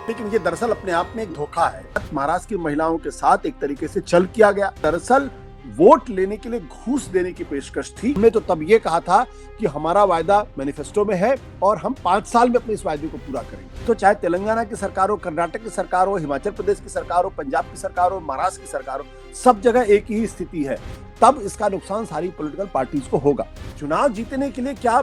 लेकिन ये दरअसल अपने आप में एक धोखा है। महाराष्ट्र की महिलाओं के साथ एक तरीके से छल किया गया। दरअसल वोट लेने के लिए घूस देने की पेशकश थी। हमने तो तब ये कहा था कि हमारा वायदा मैनिफेस्टो में है और हम 5 साल में अपने इस वायदे को पूरा करेंगे। तो चाहे तेलंगाना की सरकार हो, कर्नाटक की सरकार हो, हिमाचल प्रदेश की सरकार हो, पंजाब की सरकार हो, महाराष्ट्र की सरकार हो, सब जगह एक ही स्थिति है। तब इसका नुकसान सारी पॉलिटिकल पार्टीज को होगा। चुनाव जीतने के लिए क्या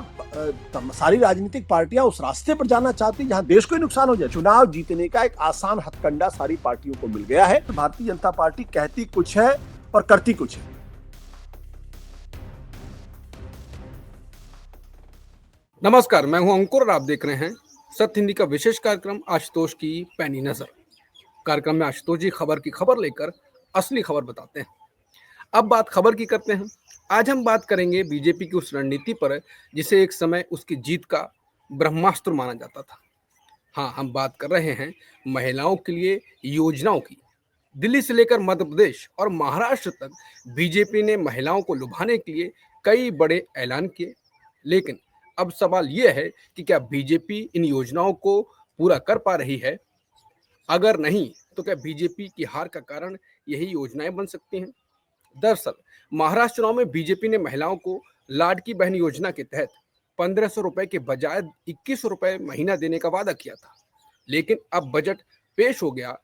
सारी राजनीतिक पार्टियां उस रास्ते पर जाना चाहती जहां देश को ही नुकसान हो जाए? चुनाव जीतने का एक आसान हथकंडा सारी पार्टियों को मिल गया है। भारतीय जनता पार्टी कहती कुछ है और करती कुछ है। नमस्कार, मैं हूं अंकुर और आप देख रहे हैं सत्य हिंदी का विशेष कार्यक्रम आशुतोष की पैनी नजर। कार्यक्रम में आशुतोष जी खबर की खबर लेकर असली खबर बताते हैं। अब बात खबर की करते हैं। आज हम बात करेंगे बीजेपी की उस रणनीति पर जिसे एक समय उसकी जीत का ब्रह्मास्त्र माना जाता था। हाँ, हम बात कर रहे हैं महिलाओं के लिए योजनाओं की। दिल्ली से लेकर मध्य प्रदेश और महाराष्ट्र तक बीजेपी ने महिलाओं को लुभाने के लिए कई बड़े ऐलान किए। लेकिन अब सवाल यह है कि क्या बीजेपी इन योजनाओं को पूरा कर पा रही है? अगर नहीं, तो क्या बीजेपी की हार का कारण यही योजनाएं बन सकती हैं? दरअसल महाराष्ट्र चुनाव में बीजेपी ने महिलाओं को लाडकी बहन योजना के तहत 1500 रुपए के बजाय 2100 रुपए महीना देने का वादा किया था। लेकिन अब बजट पेश हो गया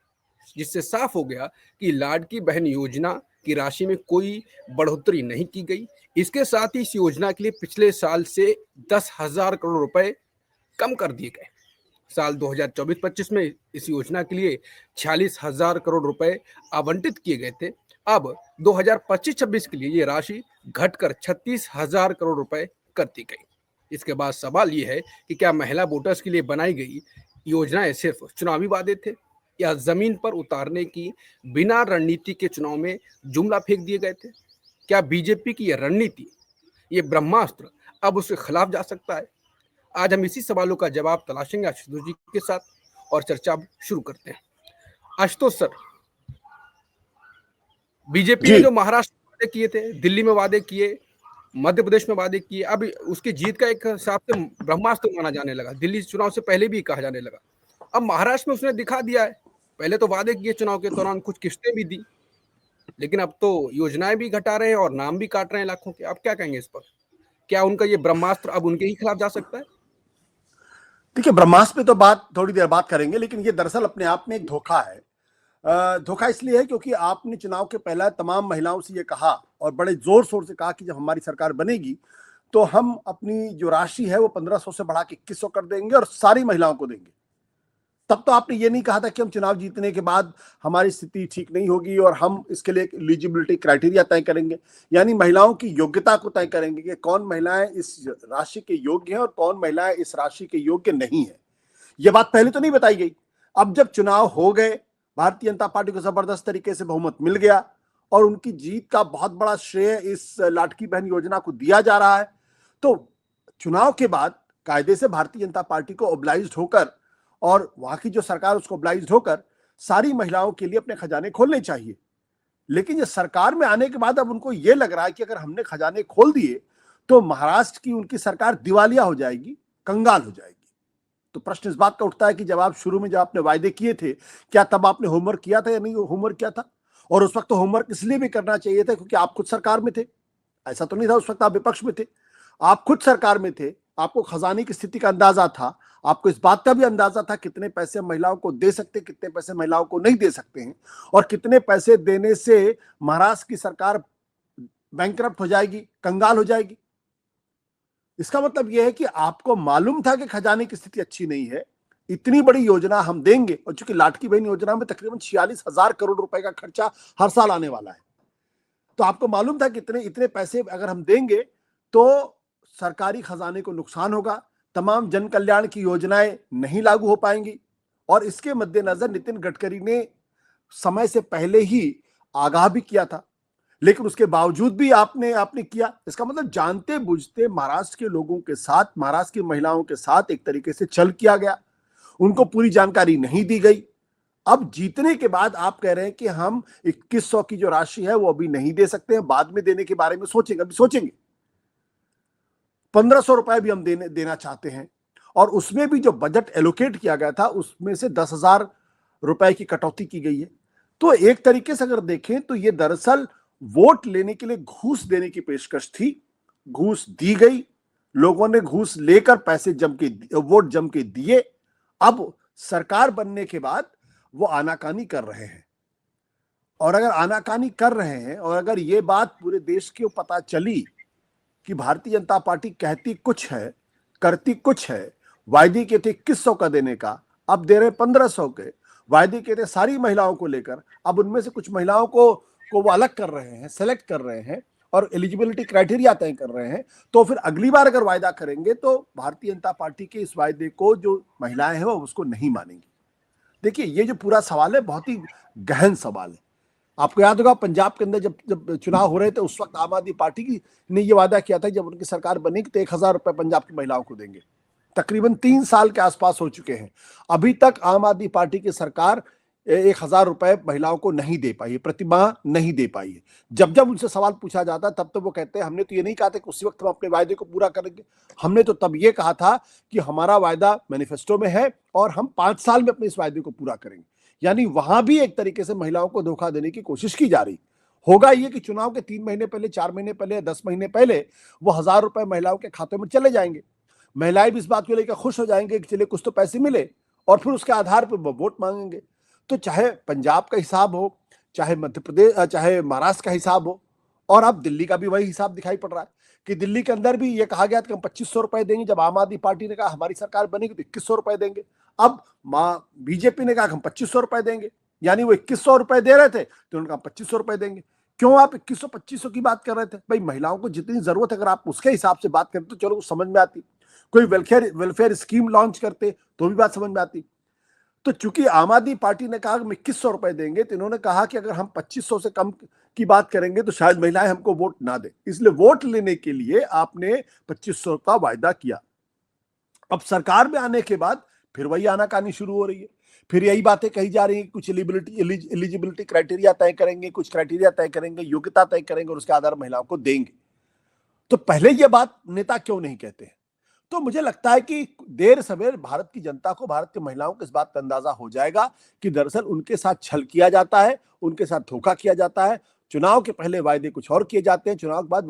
जिससे साफ हो गया कि लाडकी बहन योजना की राशि में कोई बढ़ोतरी नहीं की गई। इसके साथ ही इस योजना के लिए पिछले साल से 10,000 करोड़ रुपए कम कर दिए गए। साल 2024-25 में इस योजना के लिए 46,000 करोड़ रुपए आवंटित किए गए थे। अब 2025-26 के लिए ये राशि घटकर 36,000 करोड़ रुपए कर दी गई। इसके बाद सवाल ये है कि क्या महिला वोटर्स के लिए बनाई गई योजनाएं सिर्फ चुनावी वादे थे या जमीन पर उतारने की बिना रणनीति के चुनाव में जुमला फेंक दिए गए थे? क्या बीजेपी की यह रणनीति, ये ब्रह्मास्त्र अब उसके खिलाफ जा सकता है? आज हम इसी सवालों का जवाब तलाशेंगे आशुतोष जी के साथ और चर्चा शुरू करते हैं। आशुतोष सर, बीजेपी ने जो महाराष्ट्र में वादे किए थे, दिल्ली में वादे किए, मध्य प्रदेश में वादे किए, अब उसकी जीत का एक हिसाब से ब्रह्मास्त्र माना जाने लगा। दिल्ली चुनाव से पहले भी कहा जाने लगा। अब महाराष्ट्र में उसने दिखा दिया है। पहले तो वादे किए चुनाव के दौरान, कुछ किस्तें भी दी, लेकिन अब तो योजनाएं भी घटा रहे हैं और नाम भी काट रहे हैं लाखों के। आप क्या कहेंगे इस पर? क्या उनका ये ब्रह्मास्त्र अब उनके ही खिलाफ जा सकता है? देखिए, ब्रह्मास्त्र पे तो थोड़ी देर बात करेंगे, लेकिन ये दरअसल अपने आप में एक धोखा है। धोखा इसलिए है क्योंकि आपने चुनाव के पहले तमाम महिलाओं से ये कहा और बड़े जोर शोर से कहा कि जब हमारी सरकार बनेगी तो हम अपनी जो राशि है वो 1500 से बढ़ा के 2100 कर देंगे और सारी महिलाओं को देंगे। तब तो आपने ये नहीं कहा था कि हम चुनाव जीतने के बाद हमारी स्थिति ठीक नहीं होगी और हम इसके लिए एलिजिबिलिटी क्राइटेरिया तय करेंगे, यानी महिलाओं की योग्यता को तय करेंगे कि कौन महिलाएं इस राशि के योग्य हैं और कौन महिलाएं इस राशि के योग्य नहीं है। ये बात पहले तो नहीं बताई गई। अब जब चुनाव हो गए, भारतीय जनता पार्टी को जबरदस्त तरीके से बहुमत मिल गया और उनकी जीत का बहुत बड़ा श्रेय इस लाडकी बहन योजना को दिया जा रहा है, तो चुनाव के बाद कायदे से भारतीय जनता पार्टी को ओब्लाइज्ड होकर और वहां की जो सरकार उसको ओब्लाइज्ड होकर सारी महिलाओं के लिए अपने खजाने खोलने चाहिए। लेकिन ये सरकार में आने के बाद अब उनको ये लग रहा है कि अगर हमने खजाने खोल दिए तो महाराष्ट्र की उनकी सरकार दिवालिया हो जाएगी, कंगाल हो जाएगी। तो प्रश्न इस बात का उठता है कि जब आप शुरू में जब आपने वायदे किए थे, क्या तब आपने होमवर्क किया था या नहीं होमवर्क किया था? और उस वक्त तो होमवर्क इसलिए भी करना चाहिए था क्योंकि आप खुद सरकार में थे। ऐसा तो नहीं था उस वक्त आप विपक्ष में थे, आप खुद सरकार में थे, आपको खजाने की स्थिति का अंदाजा था, आपको इस बात का भी अंदाजा था कितने पैसे महिलाओं को दे सकते, कितने पैसे महिलाओं को नहीं दे सकते हैं और कितने पैसे देने से महाराष्ट्र की सरकार बैंकरप्ट हो जाएगी, कंगाल हो जाएगी। इसका मतलब यह है कि आपको मालूम था कि खजाने की स्थिति अच्छी नहीं है, इतनी बड़ी योजना हम देंगे, और चूंकि लाडकी बहन योजना में तकरीबन 46,000 करोड़ रुपए का खर्चा हर साल आने वाला है, तो आपको मालूम था कि इतने पैसे अगर हम देंगे तो सरकारी खजाने को नुकसान होगा, तमाम जन कल्याण की योजनाएं नहीं लागू हो पाएंगी। और इसके मद्देनजर नितिन गडकरी ने समय से पहले ही आगाह भी किया था, लेकिन उसके बावजूद भी आपने किया। इसका मतलब जानते बुझते महाराष्ट्र के लोगों के साथ, महाराष्ट्र की महिलाओं के साथ एक तरीके से छल किया गया, उनको पूरी जानकारी नहीं दी गई। अब जीतने के बाद आप कह रहे हैं कि हम 2100 की जो राशि है वो अभी नहीं दे सकते हैं, बाद में देने के बारे में सोचेंगे, अभी सोचेंगे। 1500 रुपए भी हम देना चाहते हैं और उसमें भी जो बजट एलोकेट किया गया था उसमें से 10,000 रुपए की कटौती की गई है। तो एक तरीके से अगर देखें तो ये दरअसल वोट लेने के लिए घूस देने की पेशकश थी। घूस दी गई, लोगों ने घूस लेकर पैसे जम के वोट जम के दिए। अब सरकार बनने के बाद वो आनाकानी कर रहे हैं, और अगर आनाकानी कर रहे हैं और अगर ये बात पूरे देश को पता चली कि भारतीय जनता पार्टी कहती कुछ है करती कुछ है, वायदे के थे 2100 का देने का, अब दे रहे 1500 के, वायदे के थे सारी महिलाओं को लेकर, अब उनमें से कुछ महिलाओं को वो अलग कर रहे हैं, सेलेक्ट कर रहे हैं और एलिजिबिलिटी क्राइटेरिया तय कर रहे हैं, तो फिर अगली बार अगर वायदा करेंगे तो भारतीय जनता पार्टी के इस वायदे को जो महिलाएं हैं वो उसको नहीं मानेंगी। देखिए, ये जो पूरा सवाल है बहुत ही गहन सवाल है। आपको याद होगा पंजाब के अंदर जब जब चुनाव हो रहे थे उस वक्त आम आदमी पार्टी की ने ये वादा किया था जब उनकी सरकार बनेगी तो 1,000 रुपए पंजाब की महिलाओं को देंगे। तकरीबन 3 साल के आसपास हो चुके हैं, अभी तक आम आदमी पार्टी की सरकार 1,000 रुपए महिलाओं को नहीं दे पाई है, प्रतिमाह नहीं दे पाई है। जब जब उनसे सवाल पूछा जाता तब तो वो कहते हैं हमने तो ये नहीं कहा था कि उसी वक्त हम अपने वायदे को पूरा करेंगे, हमने तो तब ये कहा था कि हमारा वायदा मैनिफेस्टो में है और हम 5 साल में अपने इस वायदे को पूरा करेंगे। यानी वहां भी एक तरीके से महिलाओं को धोखा देने की कोशिश की जा रही। होगा ये कि चुनाव के 3 महीने पहले, 4 महीने पहले, 10 महीने पहले वो 1,000 रुपए महिलाओं के खाते में चले जाएंगे। महिलाएं भी इस बात को लेकर खुश हो जाएंगे कि चलिए कुछ तो पैसे मिले, और फिर उसके आधार पर वो वोट मांगेंगे। तो चाहे पंजाब का हिसाब हो, चाहे मध्य प्रदेश, चाहे महाराष्ट्र का हिसाब हो, और अब दिल्ली का भी वही हिसाब दिखाई पड़ रहा है कि दिल्ली के अंदर भी ये कहा गया कि हम 2,500 रुपए देंगे। जब आम आदमी पार्टी ने कहा हमारी सरकार बनेगी तो 2,100 रुपए देंगे, अब बीजेपी ने कहा हम 2,500 रुपए देंगे। यानी वो 2,100 रुपए दे रहे थे तो उन्होंने कहा 2,500 रुपए देंगे। क्यों आप 2,100 2,500 की बात कर रहे थे? भाई, महिलाओं को जितनी जरूरत है अगर आप उसके हिसाब से बात करते तो चलो कुछ समझ में आती। कोई वेलफेयर स्कीम लॉन्च करते तो भी बात समझ में आती। तो चूंकि आम आदमी पार्टी ने कहा कि 2,100 रुपए देंगे, तो इन्होंने कहा कि अगर हम 2,500 से कम की बात करेंगे तो शायद महिलाएं हमको वोट ना दे, इसलिए वोट लेने के लिए आपने 2,500 का वायदा किया। अब सरकार में आने के बाद फिर वही आनाकानी शुरू हो रही है, फिर यही बातें कही जा रही है, कुछ एलिजिबिलिटी क्राइटेरिया तय करेंगे, कुछ क्राइटेरिया तय करेंगे, योग्यता तय करेंगे और उसके आधार महिलाओं को देंगे। तो पहले ये बात नेता क्यों नहीं कहते हैं? तो मुझे लगता है कि देर सवेर भारत की जनता को, भारत की महिलाओं को इस बात का अंदाजा हो जाएगा कि दरअसल उनके साथ छल किया जाता है, उनके साथ धोखा किया जाता है। चुनाव के पहले वायदे कुछ और किए जाते हैं, चुनाव के बाद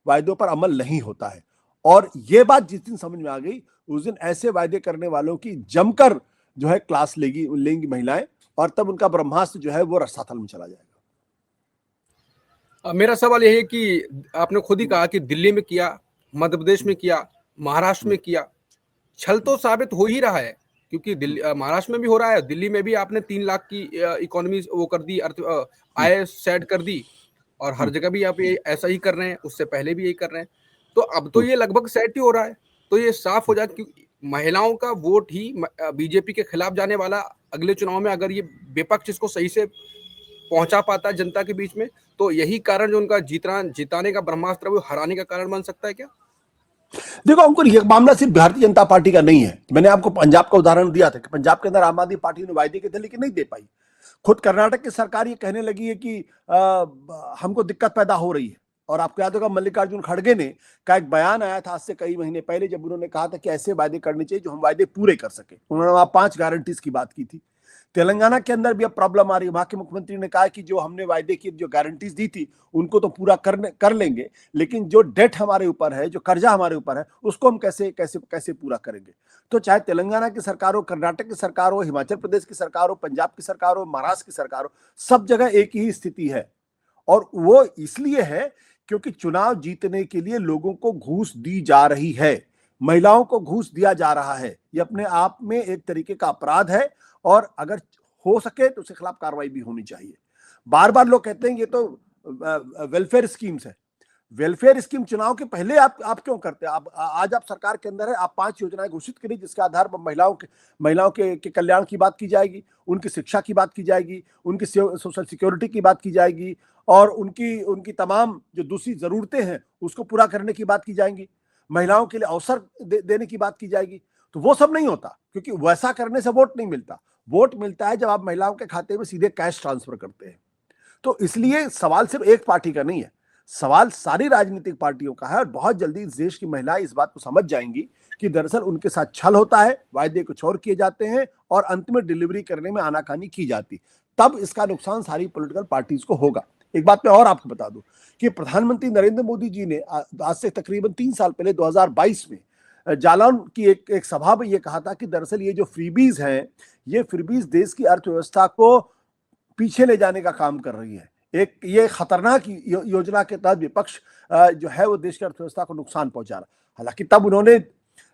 वायदों पर अमल नहीं होता है। और ये बात जिस दिन समझ में आ गई उस दिन ऐसे वायदे करने वालों की जमकर जो है क्लास लेंगी महिलाएं, और तब उनका ब्रह्मास्त्र जो है वो रसातल में चला जाएगा। मेरा सवाल यह है कि आपने खुद ही कहा कि दिल्ली में किया, मध्य प्रदेश में किया, महाराष्ट्र में किया, छल तो साबित हो ही रहा है, क्योंकि दिल्ली महाराष्ट्र में भी हो रहा है, दिल्ली में भी आपने 3 लाख की इकोनॉमी वो कर दी, आय सेट कर दी, और हर जगह भी आप ये ऐसा ही कर रहे हैं, उससे पहले भी यही कर रहे हैं। तो अब तो ये लगभग सेट ही हो रहा है। तो ये साफ हो जाए कि महिलाओं का वोट ही बीजेपी के खिलाफ जाने वाला अगले चुनाव में, अगर ये विपक्ष इसको सही से पहुंचा पाता है जनता के बीच में, तो यही कारण जो उनका जिताने का ब्रह्मास्त्र वो हराने का कारण बन सकता है क्या? देखो अंकुर, ये मामला सिर्फ भारतीय जनता पार्टी का नहीं है। मैंने आपको पंजाब का उदाहरण दिया था कि पंजाब के अंदर आम आदमी पार्टी ने वायदे के थे लेकिन नहीं दे पाई। खुद कर्नाटक की सरकार ये कहने लगी है कि हमको दिक्कत पैदा हो रही है। और आपको याद होगा मल्लिकार्जुन खड़गे ने का एक बयान आया था आज से कई महीने पहले, जब उन्होंने कहा था कि ऐसे वायदे करने चाहिए जो हम वायदे पूरे कर सके। उन्होंने वहां 5 गारंटीज की बात की थी। तेलंगाना के अंदर भी अब प्रॉब्लम आ रही है। वहां के मुख्यमंत्री ने कहा कि जो हमने वायदे की जो गारंटीज दी थी उनको तो पूरा कर लेंगे, लेकिन जो डेट हमारे ऊपर है, जो कर्जा हमारे ऊपर है, उसको हम कैसे कैसे कैसे पूरा करेंगे। तो चाहे तेलंगाना की सरकार हो, कर्नाटक की सरकार हो, हिमाचल प्रदेश की सरकार हो, पंजाब की सरकार हो, महाराष्ट्र की सरकार हो, सब जगह एक ही स्थिति है। और वो इसलिए है क्योंकि चुनाव जीतने के लिए लोगों को घूस दी जा रही है, महिलाओं को घूस दिया जा रहा है। ये अपने आप में एक तरीके का अपराध है, और अगर हो सके तो उसके खिलाफ कार्रवाई भी होनी चाहिए। बार बार लोग कहते हैं ये तो वेलफेयर स्कीम्स है। वेलफेयर स्कीम चुनाव के पहले आप क्यों करते हैं? आज आप सरकार के अंदर है, आप 5 योजनाएं घोषित करिए जिसके आधार पर महिलाओं के कल्याण की बात की जाएगी, उनकी शिक्षा की बात की जाएगी, उनकी सोशल सिक्योरिटी की बात की जाएगी, और उनकी तमाम जो दूसरी जरूरतें हैं उसको पूरा करने की बात की जाएगी, महिलाओं के लिए अवसर देने की बात की जाएगी। तो वो सब नहीं होता, क्योंकि वैसा करने से वोट नहीं मिलता। वोट मिलता है जब आप महिलाओं के खाते में सीधे कैश ट्रांसफर करते हैं। तो इसलिए सवाल सिर्फ एक पार्टी का नहीं है, सवाल सारी राजनीतिक पार्टियों का है। और बहुत जल्दी इस देश की महिलाएं इस बात को समझ जाएंगी कि दरअसल उनके साथ छल होता है, वायदे कुछ और किए जाते हैं और अंत में डिलीवरी करने में आनाकानी की जाती, तब इसका नुकसान सारी पॉलिटिकल पार्टीज को होगा। एक बात मैं और आपको बता दूं कि प्रधानमंत्री नरेंद्र मोदी जी ने आज से तकरीबन 3 साल पहले 2022 में जालौन की एक सभा में यह कहा था कि दरअसल ये जो फ्रीबीज हैं, ये फ्रीबीज देश की अर्थव्यवस्था को पीछे ले जाने का काम कर रही है। एक ये खतरनाक योजना के तहत विपक्ष जो है वो देश की अर्थव्यवस्था को नुकसान पहुंचा रहा। हालांकि तब उन्होंने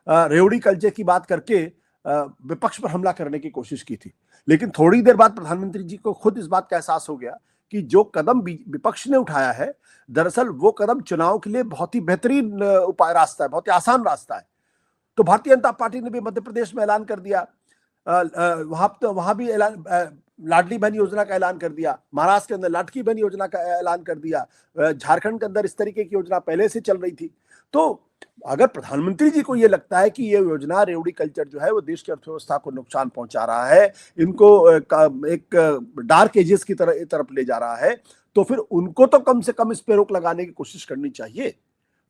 रेवड़ी कल्चर की बात करके विपक्ष पर हमला करने की कोशिश की थी, लेकिन थोड़ी देर बाद प्रधानमंत्री जी को खुद इस बात का एहसास हो गया कि जो कदम विपक्ष ने उठाया है, दरअसल वो कदम चुनाव के लिए बहुत ही बेहतरीन उपाय रास्ता है, बहुत ही आसान रास्ता है। तो भारतीय जनता पार्टी ने भी मध्य प्रदेश में ऐलान कर दिया, वहां भी ऐलान, लाडली बहन योजना का ऐलान कर दिया, महाराष्ट्र के अंदर लाटकी बहन योजना का ऐलान कर दिया, झारखंड के अंदर इस तरीके की योजना पहले से चल रही थी। तो अगर प्रधानमंत्री जी को यह लगता है कि ये योजना रेवड़ी कल्चर जो है वो देश की अर्थव्यवस्था को नुकसान पहुंचा रहा है, इनको एक डार्क एजेस की तरफ ले जा रहा है, तो फिर उनको तो कम से कम इस पे रोक लगाने की कोशिश करनी चाहिए।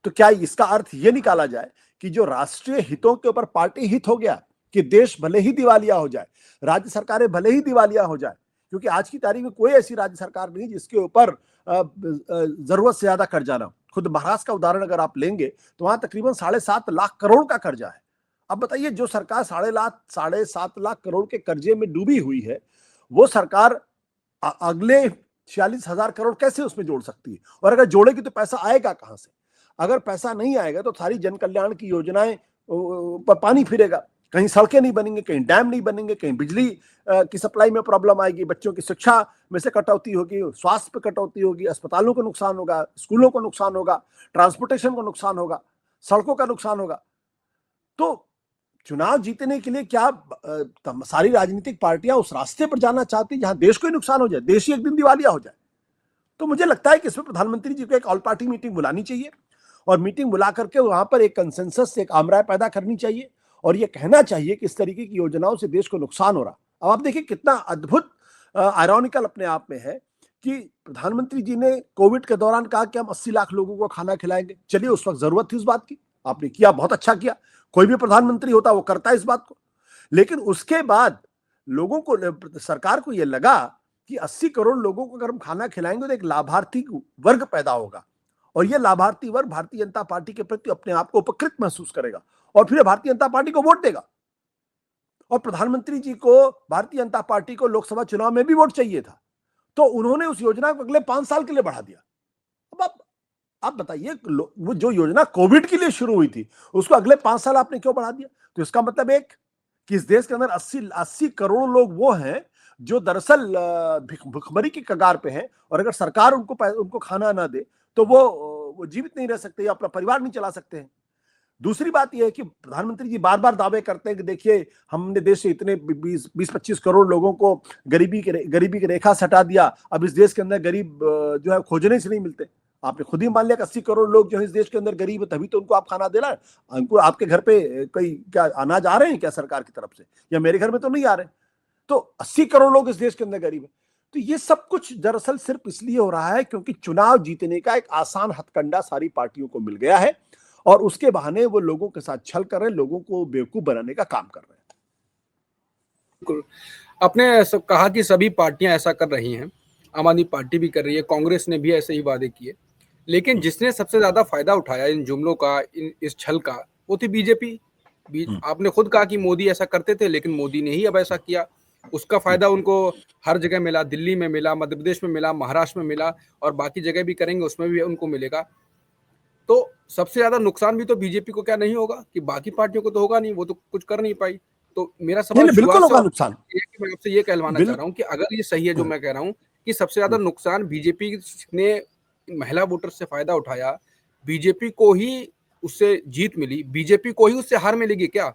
तो क्या इसका अर्थ ये निकाला जाए कि जो राष्ट्रीय हितों के ऊपर पार्टी हित हो गया कि देश भले ही दिवालिया हो जाए, राज्य सरकारें भले ही दिवालिया हो जाए, क्योंकि आज की तारीख में कोई ऐसी राज्य सरकार नहीं जिसके ऊपर जरूरत से ज्यादा कर्जा ना हो। खुद महाराष्ट्र का उदाहरण अगर आप लेंगे तो वहां तकरीबन 7.5 लाख करोड़ का कर्जा है। अब बताइए, जो सरकार 7.5 लाख करोड़ के कर्जे में डूबी हुई है, वो सरकार अगले 46,000 करोड़ कैसे उसमें जोड़ सकती है? और अगर जोड़ेगी तो पैसा आएगा कहां से? अगर पैसा नहीं आएगा तो सारी जन कल्याण की योजनाएं पर पानी फिरेगा, कहीं सड़कें नहीं बनेंगे, कहीं डैम नहीं बनेंगे, कहीं बिजली की सप्लाई में प्रॉब्लम आएगी, बच्चों की शिक्षा में से कटौती होगी, स्वास्थ्य पे कटौती होगी, अस्पतालों को नुकसान होगा, स्कूलों को नुकसान होगा, ट्रांसपोर्टेशन को नुकसान होगा, सड़कों का नुकसान होगा। तो चुनाव जीतने के लिए क्या सारी राजनीतिक पार्टियां उस रास्ते पर जाना चाहती जहां देश को ही नुकसान हो जाए, देश ही एक दिन दिवालिया हो जाए? तो मुझे लगता है कि इसमें प्रधानमंत्री जी को एक ऑल पार्टी मीटिंग बुलानी चाहिए और मीटिंग बुला करके वहां पर एक कंसेंसस, एक आमराय पैदा करनी चाहिए और यह कहना चाहिए कि इस तरीके की योजनाओं से देश को नुकसान हो रहा। अब आप देखिए कितना अद्भुत आयरॉनिकल अपने आप में है कि प्रधानमंत्री जी ने कोविड के दौरान कहा कि हम 80 लाख लोगों को खाना खिलाएंगे। चलिए, उस वक्त जरूरत थी उस बात की, आपने किया, बहुत अच्छा किया, कोई भी प्रधानमंत्री होता वो करता है इस बात को। लेकिन उसके बाद लोगों को, सरकार को यह लगा कि 80 करोड़ लोगों को अगर हम खाना खिलाएंगे तो एक लाभार्थी वर्ग पैदा होगा और यह लाभार्थी वर्ग भारतीय जनता पार्टी के प्रति अपने आप को उपकृत महसूस करेगा और फिर भारतीय जनता पार्टी को वोट देगा। और प्रधानमंत्री जी को भारतीय जनता पार्टी को लोकसभा चुनाव में भी वोट चाहिए था, तो उन्होंने उस योजना को अगले 5 साल के लिए बढ़ा दिया। अब आप बताइए, वो जो योजना कोविड के लिए शुरू हुई थी उसको अगले 5 साल आपने क्यों बढ़ा दिया? तो इसका मतलब एक कि इस देश के अंदर 80 करोड़ लोग वो हैं जो दरअसल भुखमरी की कगार पे हैं और अगर सरकार उनको खाना ना दे तो वो जीवित नहीं रह सकते या अपना परिवार नहीं चला सकते हैं। दूसरी बात यह है कि प्रधानमंत्री जी बार बार दावे करते हैं कि देखिए हमने देश से इतने 20-25 करोड़ लोगों को गरीबी की रेखा से हटा दिया, अब इस देश के अंदर गरीब जो है खोजने से नहीं मिलते। आपने खुद ही मान लिया कि 80 करोड़ लोग जो है इस देश के अंदर गरीब है, तभी तो उनको आप खाना दे रहा है। उनको आपके घर पे कोई क्या अनाज आ रहे हैं क्या सरकार की तरफ से? या मेरे घर में तो नहीं आ रहे। तो 80 करोड़ लोग इस देश के अंदर गरीब है। तो ये सब कुछ दरअसल सिर्फ इसलिए हो रहा है क्योंकि चुनाव जीतने का एक आसान हथकंडा सारी पार्टियों को मिल गया है और उसके बहाने वो लोगों के साथ छल कर रहे हैं, लोगों को बेवकूफ बनाने का काम कर रहे हैं। बिल्कुल, आपने सब कहा कि सभी पार्टियां ऐसा कर रही हैं, आम आदमी पार्टी भी कर रही है, कांग्रेस ने भी ऐसे ही वादे किए, लेकिन जिसने सबसे ज्यादा फायदा उठाया इन जुमलों का, इस छल का, वो थी बीजेपी। आपने खुद कहा कि मोदी ऐसा करते थे, लेकिन मोदी ने ही अब ऐसा किया। उसका फायदा उनको हर जगह मिला, दिल्ली में मिला, मध्य प्रदेश में मिला, महाराष्ट्र में मिला और बाकी जगह भी करेंगे उसमें भी उनको मिलेगा। तो सबसे ज्यादा नुकसान भी तो बीजेपी को क्या नहीं होगा कि बाकी पार्टियों को तो होगा नहीं, वो तो कुछ कर नहीं पाई। तो मेरा सवाल बिल्कुल होगा नुकसान। मैं आपसे ये कहलवाना चाह रहा हूँ कि अगर ये सही है जो मैं कह रहा हूँ कि सबसे ज्यादा नुकसान बीजेपी ने महिला वोटर से फायदा उठाया, बीजेपी को ही उससे जीत मिली, बीजेपी को ही उससे हार मिलेगी क्या?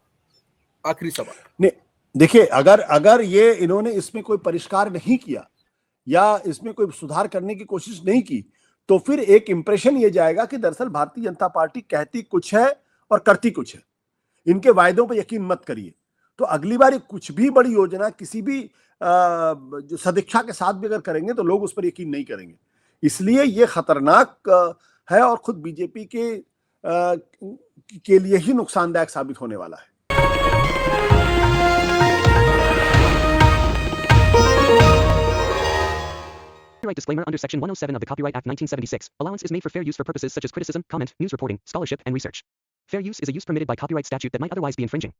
आखिरी सवाल। नहीं, देखिए, अगर ये इन्होंने इसमें कोई परिष्कार नहीं किया या इसमें कोई सुधार करने की कोशिश नहीं की तो फिर एक इंप्रेशन ये जाएगा कि दरअसल भारतीय जनता पार्टी कहती कुछ है और करती कुछ है। इनके वायदों पर यकीन मत करिए। तो अगली बार कुछ भी बड़ी योजना किसी भी जो सदिच्छा के साथ भी अगर करेंगे तो लोग उस पर यकीन नहीं करेंगे। इसलिए ये खतरनाक है और खुद बीजेपी के के लिए ही नुकसानदायक साबित होने वाला है। Copyright disclaimer under Section 107 of the Copyright Act 1976. Allowance is made for fair use for purposes such as criticism, comment, news reporting, scholarship, and research. Fair use is a use permitted by copyright statute that might otherwise be infringing.